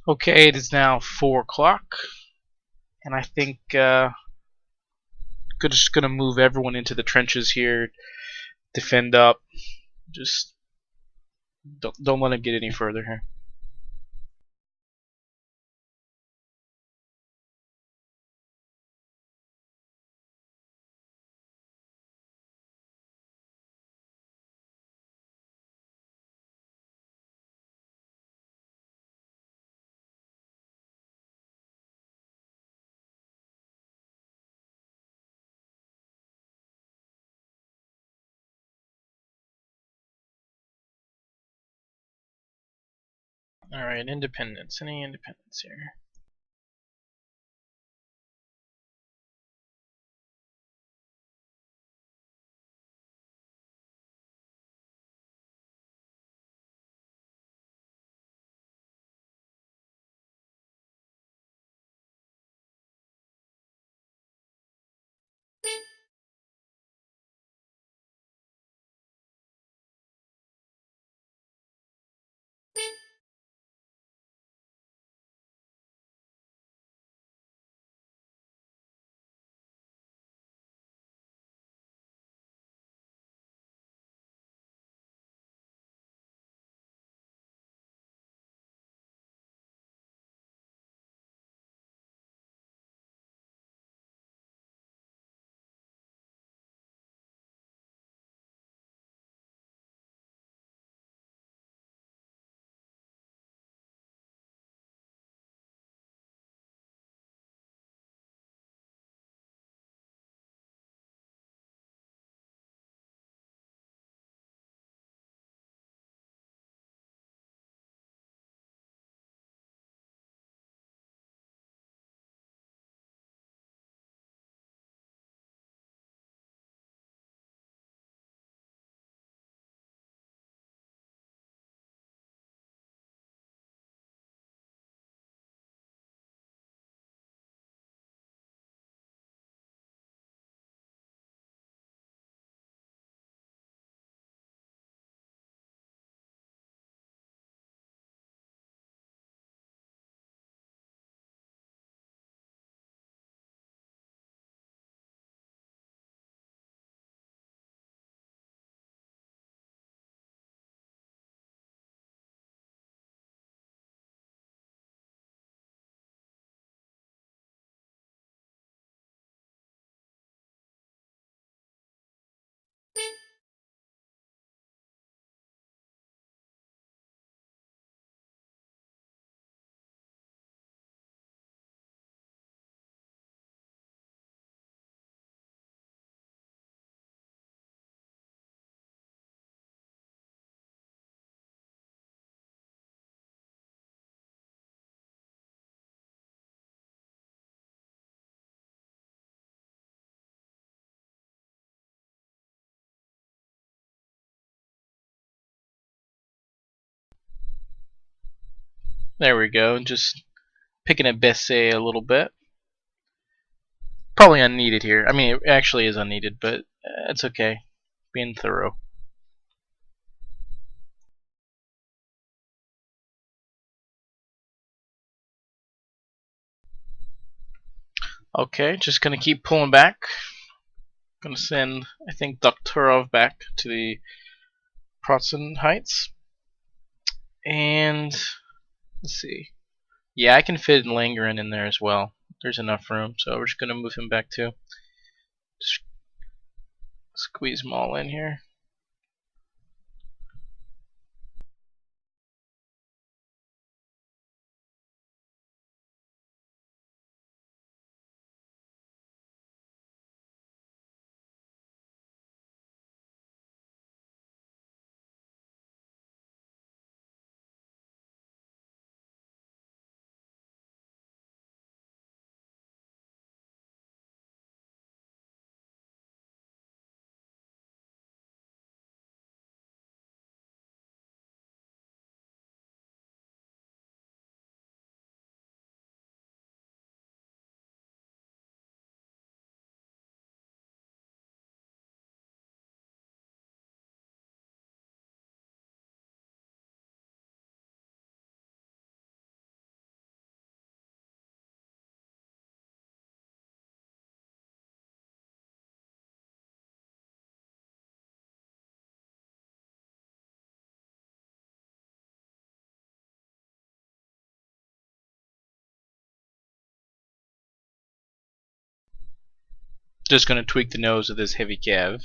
Okay, it is now 4 o'clock, and I think just gonna move everyone into the trenches here, defend up, just don't let him get any further here. Alright, independence. Any independence here? There we go, just picking at Bessay a little bit. Probably unneeded here. I mean, it actually is unneeded, but it's okay. Being thorough. Okay, just gonna keep pulling back. Gonna send, I think, Doktorov back to the Protestant Heights. And let's see. Yeah, I can fit Langren in there as well. There's enough room, so we're just gonna move him back too. Just squeeze them all in here. Just gonna tweak the nose of this heavy cav.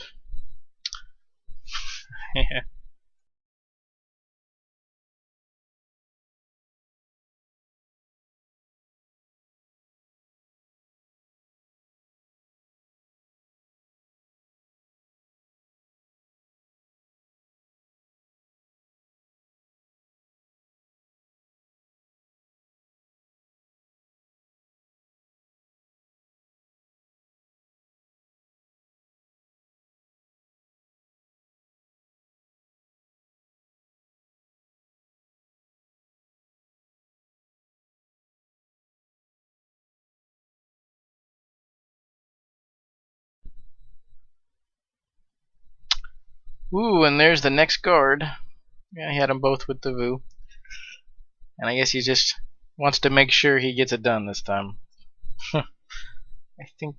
Ooh, and there's the next guard. Yeah, he had them both with the VU. And I guess he just wants to make sure he gets it done this time. I think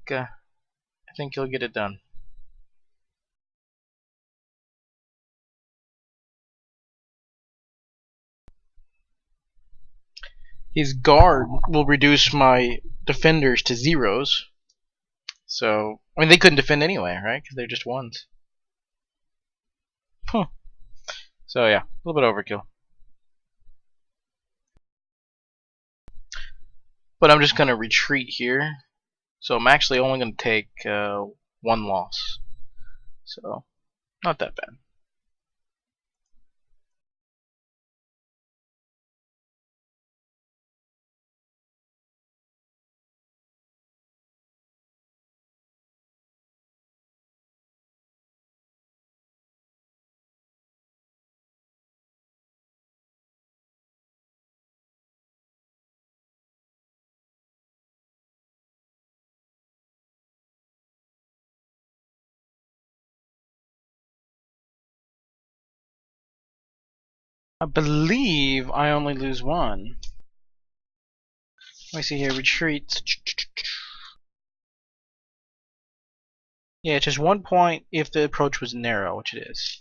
he'll get it done. His guard will reduce my defenders to zeros. So, I mean, they couldn't defend anyway, right? Because they're just ones. Huh. So yeah, a little bit overkill. But I'm just gonna retreat here. So I'm actually only gonna take one loss. So, not that bad. I believe I only lose one. Let me see here, retreat. Yeah, it's just 1 point if the approach was narrow, which it is.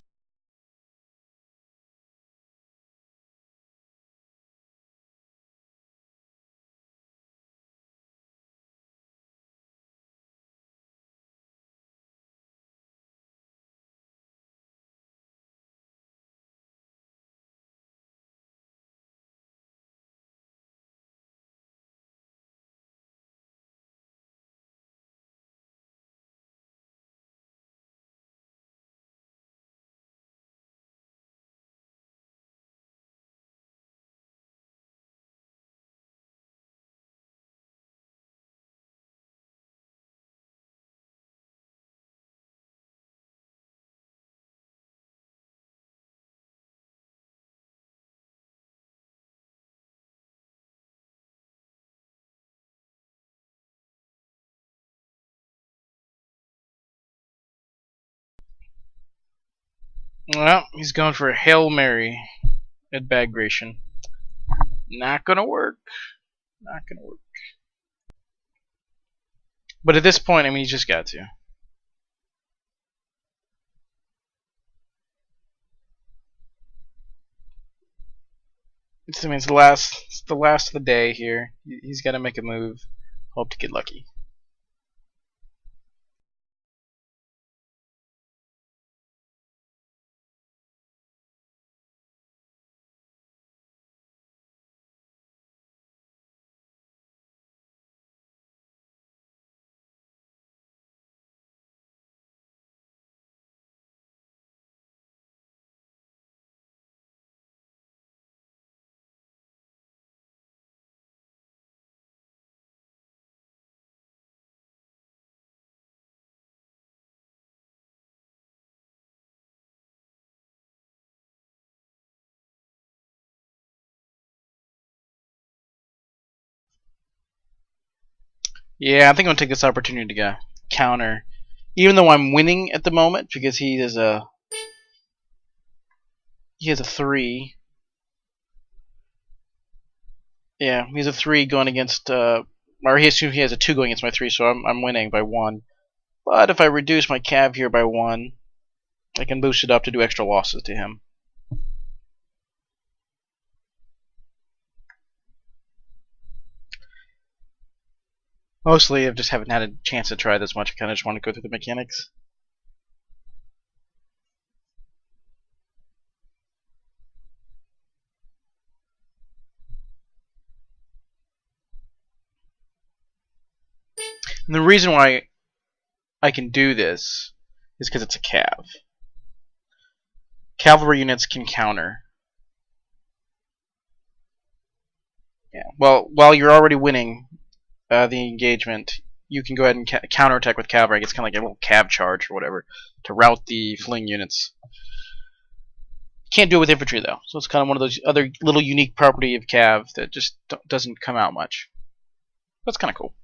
Well, he's going for a Hail Mary at Bagration. Not gonna work. Not gonna work. But at this point, I mean, he's just got to. I mean, it's the last of the day here. He's got to make a move. Hope to get lucky. Yeah, I think I'm gonna take this opportunity to counter, even though I'm winning at the moment because he has a 3. Yeah, he has a 3 going against, or he has a 2 going against my 3, so I'm winning by 1. But if I reduce my cav here by 1, I can boost it up to do extra losses to him. Mostly, I just haven't had a chance to try this much. I kind of just want to go through the mechanics. And the reason why I can do this is because it's a cav. Cavalry units can counter. Yeah. Well, while you're already winning the engagement, you can go ahead and counterattack with cavalry. It's kind of like a little cav charge or whatever to rout the fleeing units. Can't do it with infantry though, so it's kind of one of those other little unique property of cav that just doesn't come out much. That's kind of cool.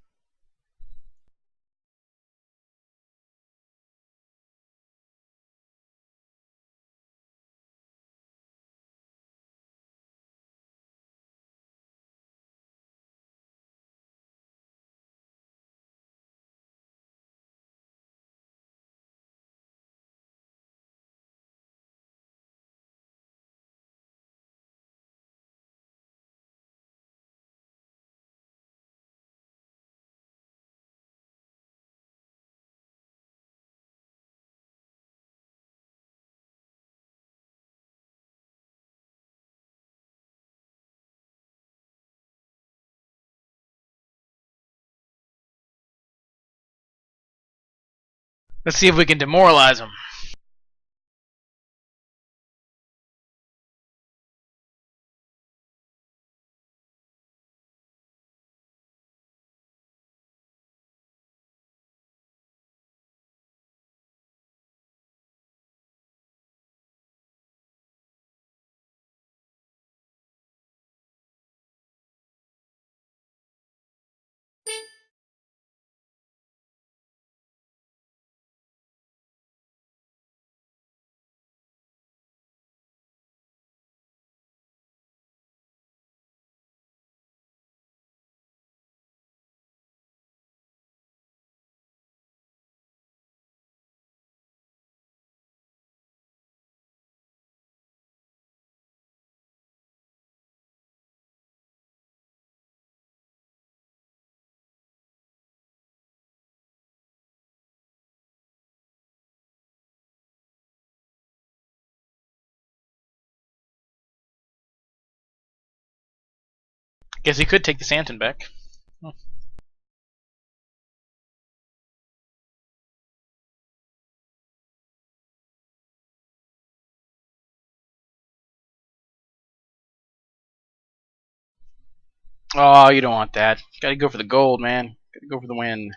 Let's see if we can demoralize them. Guess he could take the Santon back. Oh, you don't want that. Gotta go for the gold, man. Gotta go for the win.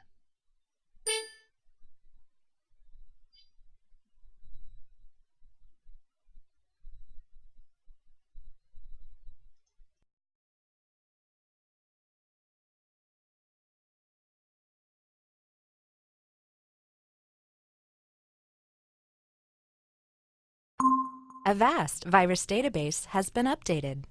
A VAST virus database has been updated.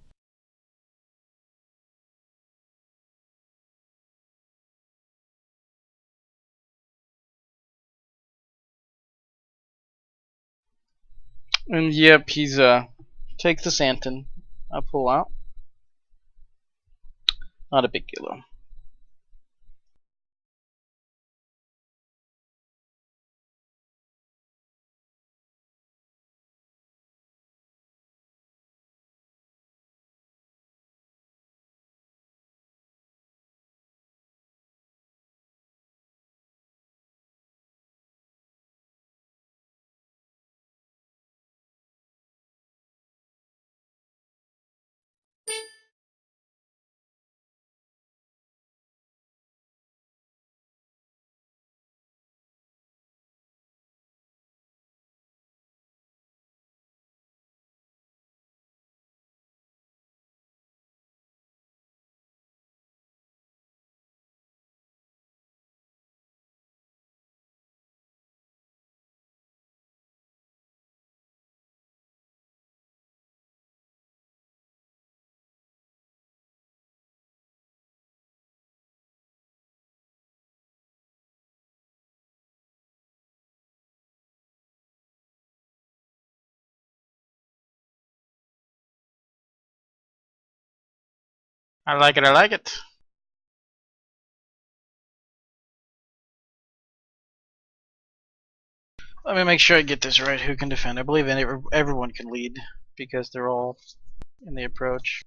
And yep, he's takes the Santon. I pull out. Not a big deal though. I like it. I like it. Let me make sure I get this right. Who can defend? I believe everyone can lead because they're all in the approach.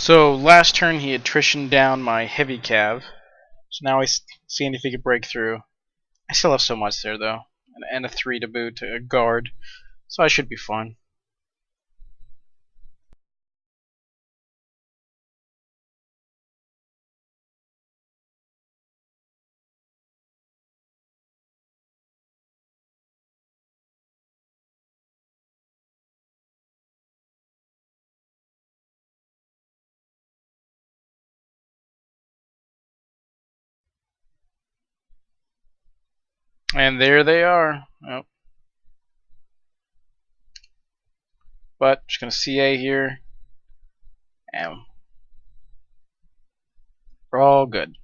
So last turn he attritioned down my heavy cav. So now he's seeing if he could break through. I still have so much there though, and a 3 to boot, a guard, so I should be fine. And there they are. Oh. But just gonna CA here, and we're all good.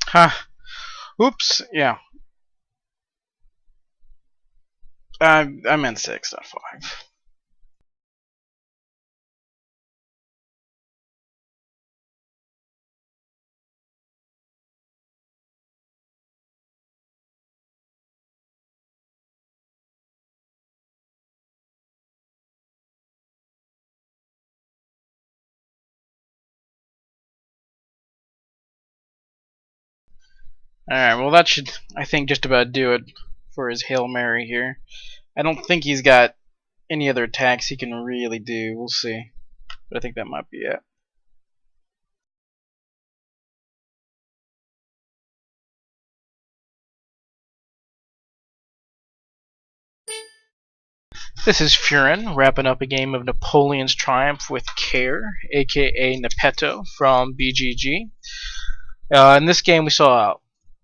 Huh. Oops. Yeah. I meant 6, not 5. Alright, well that should, I think, just about do it for his Hail Mary here. I don't think he's got any other attacks he can really do. We'll see. But I think that might be it. This is Furyn, wrapping up a game of Napoleon's Triumph with Care, aka Nappeto from BGG. In this game we saw a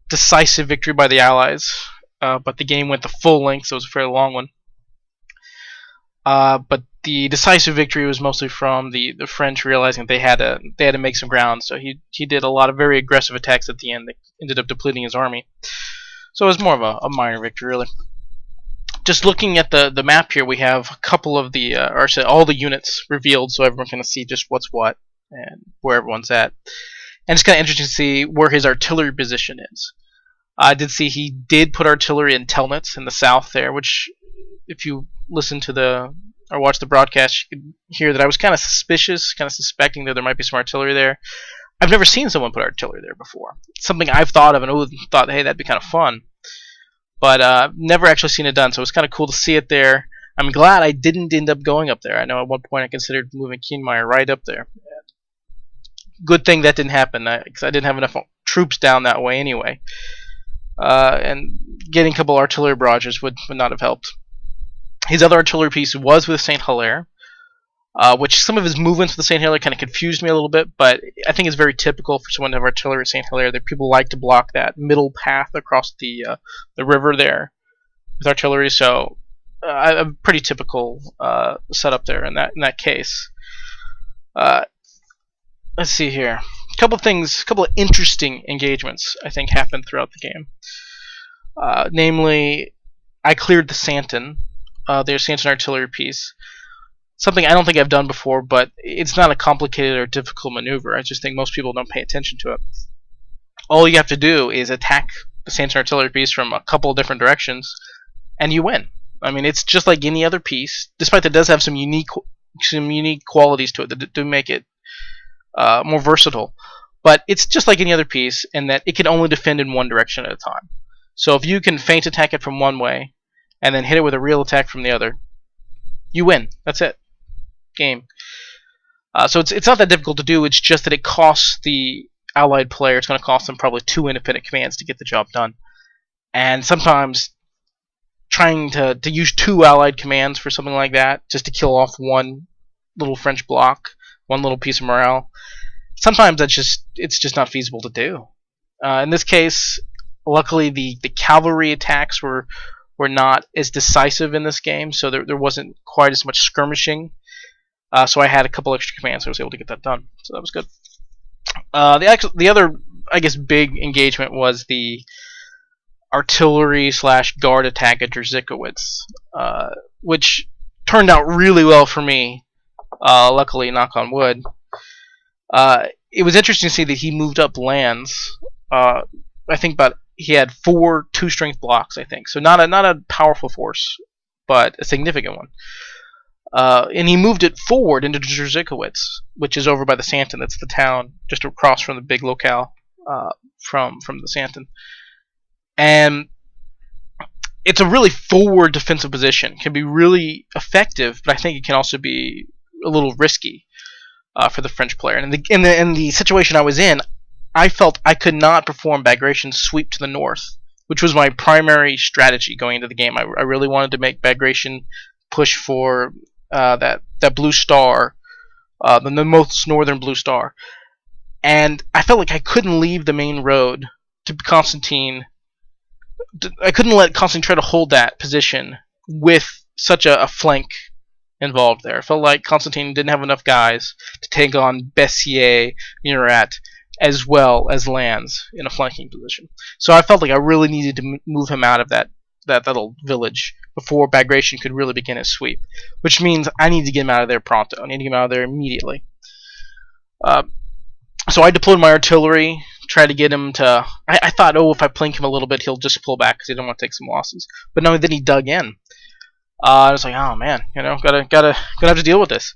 decisive victory by the Allies, but the game went the full length, so it was a fairly long one. But the decisive victory was mostly from the French realizing they had to make some ground. So he did a lot of very aggressive attacks at the end that ended up depleting his army. So it was more of a minor victory, really. Just looking at the map here, we have a couple of the or say all the units revealed, so everyone can see just what's what and where everyone's at. And it's kind of interesting to see where his artillery position is. I did see he did put artillery in Telnitz in the south there, which, if you listen to the or watch the broadcast, you could hear that I was kind of suspicious, kind of suspecting that there might be some artillery there. I've never seen someone put artillery there before. It's something I've thought of and thought, hey, that'd be kind of fun, but never actually seen it done. So it was kind of cool to see it there. I'm glad I didn't end up going up there. I know at one point I considered moving Keenmeyer right up there. Good thing that didn't happen because I didn't have enough troops down that way anyway. And getting a couple artillery barrages would not have helped. His other artillery piece was with St. Hilaire, which some of his movements with the St. Hilaire kind of confused me a little bit, but I think it's very typical for someone to have artillery at St. Hilaire that people like to block that middle path across the river there with artillery. So a pretty typical setup there in that case. Let's see here. A couple of interesting engagements I think happened throughout the game. Namely, I cleared the Santon, their Santon artillery piece. Something I don't think I've done before, but it's not a complicated or difficult maneuver. I just think most people don't pay attention to it. All you have to do is attack the Santon artillery piece from a couple of different directions, and you win. I mean, it's just like any other piece, despite that it does have some unique qualities to it that do make it more versatile. But it's just like any other piece in that it can only defend in one direction at a time. So if you can feint attack it from one way, and then hit it with a real attack from the other, you win. That's it. Game. So it's not that difficult to do. It's just that it costs the allied player. It's going to cost them probably 2 independent commands to get the job done. And sometimes trying to use 2 allied commands for something like that, just to kill off one little French block, one little piece of morale, sometimes it's just not feasible to do. In this case, luckily the cavalry attacks were not as decisive in this game, so there wasn't quite as much skirmishing. So I had a couple extra commands, so I was able to get that done. So that was good. The other, I guess, big engagement was the artillery/guard attack at Jerzikowitz, which turned out really well for me. Luckily, knock on wood. It was interesting to see that he moved up lands. I think he had 4 2-strength blocks, I think. So not a powerful force, but a significant one. And he moved it forward into Jerzikowitz, which is over by the Santon. That's the town just across from the big locale from the Santon. And it's a really forward defensive position. It can be really effective, but I think it can also be a little risky for the French player. And in the situation I was in, I felt I could not perform Bagration's sweep to the north, which was my primary strategy going into the game. I really wanted to make Bagration push for that blue star, the most northern blue star, and I felt like I couldn't leave the main road to Constantine. I couldn't let Constantine try to hold that position with such a flank involved there. I felt like Constantine didn't have enough guys to take on Bessier, Murat, as well as Lannes in a flanking position. So I felt like I really needed to move him out of that little village before Bagration could really begin his sweep, which means I need to get him out of there pronto. I need to get him out of there immediately. So I deployed my artillery, tried to get him to... I thought, if I plink him a little bit, he'll just pull back because he didn't want to take some losses. But no, then he dug in. I was like, oh man, gotta have to deal with this.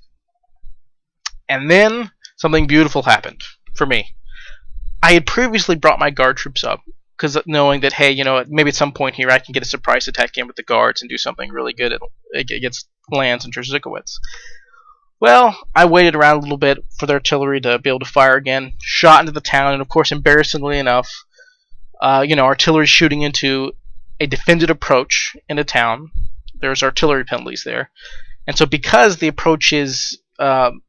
And then something beautiful happened for me. I had previously brought my guard troops up, because knowing that, hey, maybe at some point here I can get a surprise attack in with the guards and do something really good against Lannes and Jerzikowitz. Well, I waited around a little bit for the artillery to be able to fire again, shot into the town, and of course, embarrassingly enough, artillery shooting into a defended approach in a town. There's artillery penalties there. And so because the approach is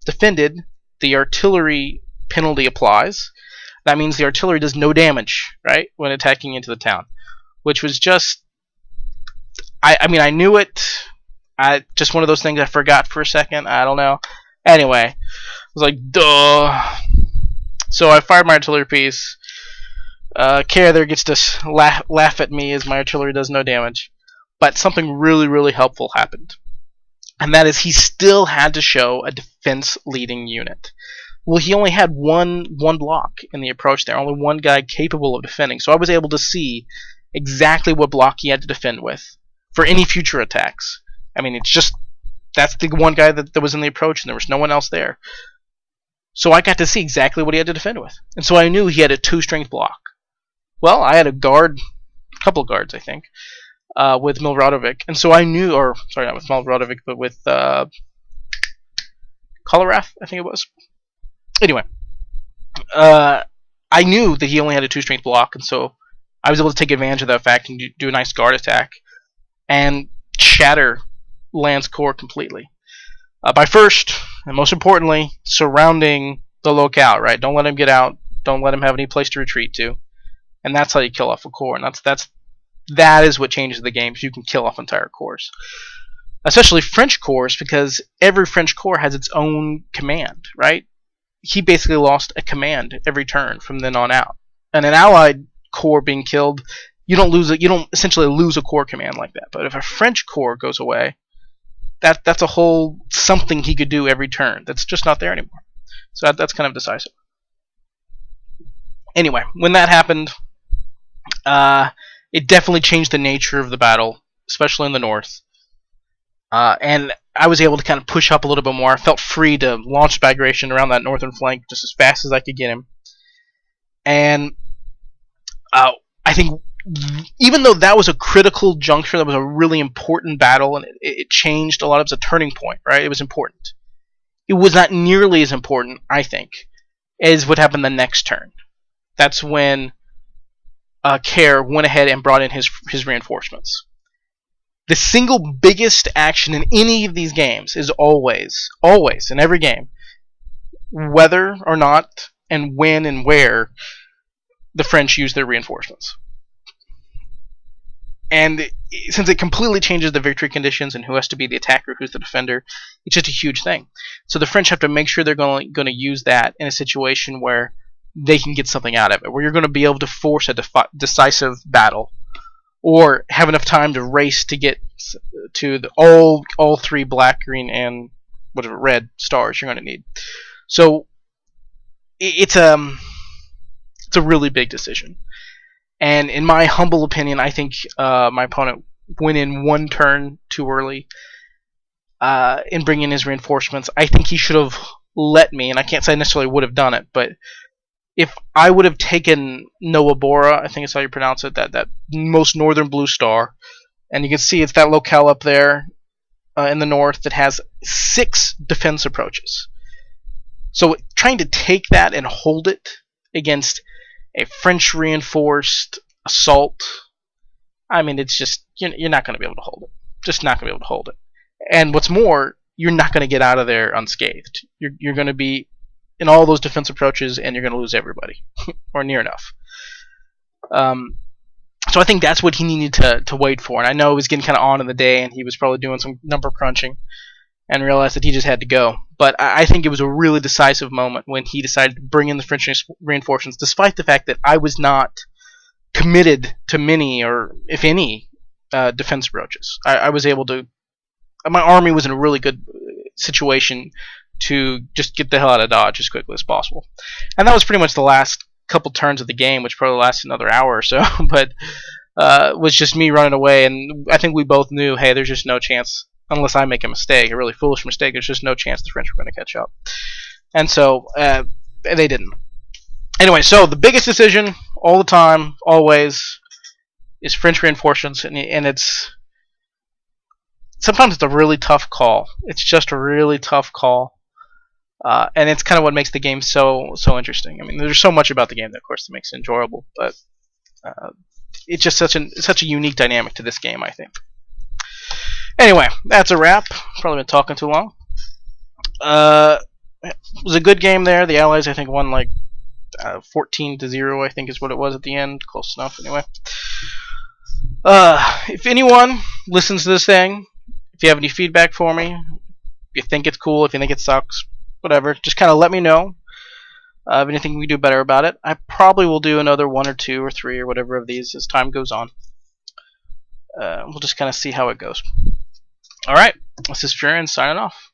defended, the artillery penalty applies. That means the artillery does no damage, right, when attacking into the town, which was just, I knew it. Just one of those things I forgot for a second. I don't know. Anyway, I was like, duh. So I fired my artillery piece. Kara there gets to laugh at me as my artillery does no damage. But something really, really helpful happened. And that is he still had to show a defense-leading unit. Well, he only had one block in the approach there, only one guy capable of defending. So I was able to see exactly what block he had to defend with for any future attacks. I mean, it's just, that's the one guy that was in the approach, and there was no one else there. So I got to see exactly what he had to defend with. And so I knew he had a 2-strength block. Well, I had a couple of guards, I think, with Milradovic. And so I knew, or, sorry, not with Milradovic, but with Kolarath, I think it was. Anyway, I knew that he only had a 2-strength block, and so I was able to take advantage of that fact and do a nice guard attack and shatter Lannes' core completely. By first, and most importantly, surrounding the locale. Right? Don't let him get out. Don't let him have any place to retreat to. And that's how you kill off a corps. And that is what changes the game. So you can kill off entire corps, especially French corps, because every French corps has its own command. Right? He basically lost a command every turn from then on out. And an Allied corps being killed, you don't essentially lose a corps command like that. But if a French corps goes away, that's a whole something he could do every turn that's just not there anymore. So that's kind of decisive. Anyway, when that happened, it definitely changed the nature of the battle, especially in the north. And I was able to kind of push up a little bit more. I felt free to launch Bagration around that northern flank just as fast as I could get him. And I think even though that was a critical juncture, that was a really important battle, and it changed a lot, it was a turning point, right? It was important. It was not nearly as important, I think, as what happened the next turn. That's when Kerr went ahead and brought in his reinforcements. The single biggest action in any of these games is always in every game, whether or not and when and where the French use their reinforcements. And since it completely changes the victory conditions and who has to be the attacker, who's the defender, it's just a huge thing. So the French have to make sure they're going to use that in a situation where they can get something out of it, where you're going to be able to force a decisive battle, or have enough time to race to get to all three black, green, and whatever red stars you're going to need. So it's a really big decision. And in my humble opinion, I think my opponent went in one turn too early in bringing in his reinforcements. I think he should have let me, and I can't say I necessarily would have done it, but if I would have taken Noah Bora, I think it's how you pronounce it, that most northern blue star, and you can see it's that locale up there in the north that has 6 defense approaches. So trying to take that and hold it against a French reinforced assault, I mean, it's just, you're not going to be able to hold it. Just not going to be able to hold it. And what's more, you're not going to get out of there unscathed. You're going to be in all those defense approaches, and you're going to lose everybody, or near enough. So I think that's what he needed to wait for. And I know it was getting kind of on in the day, and he was probably doing some number crunching, and realized that he just had to go. But I think it was a really decisive moment when he decided to bring in the French reinforcements, despite the fact that I was not committed to many, or if any, defense approaches. I was able to. My army was in a really good situation to just get the hell out of Dodge as quickly as possible. And that was pretty much the last couple turns of the game, which probably lasted another hour or so. But was just me running away, and I think we both knew, hey, there's just no chance. Unless I make a mistake, a really foolish mistake, there's just no chance the French were going to catch up. And so, they didn't. Anyway, so the biggest decision, all the time, always, is French reinforcements, and it's... Sometimes it's a really tough call. It's just a really tough call. And it's kind of what makes the game so interesting. I mean, there's so much about the game that, of course, that makes it enjoyable, but it's just such a unique dynamic to this game, I think. Anyway, that's a wrap. Probably been talking too long. It was a good game there. The Allies, I think, won like 14-0, I think is what it was at the end. Close enough, anyway. If anyone listens to this thing, if you have any feedback for me, if you think it's cool, if you think it sucks, whatever, just kind of let me know. If anything we can do better about it. I probably will do another 1 or 2 or 3 or whatever of these as time goes on. We'll just kind of see how it goes. Alright, this is Furyn signing off.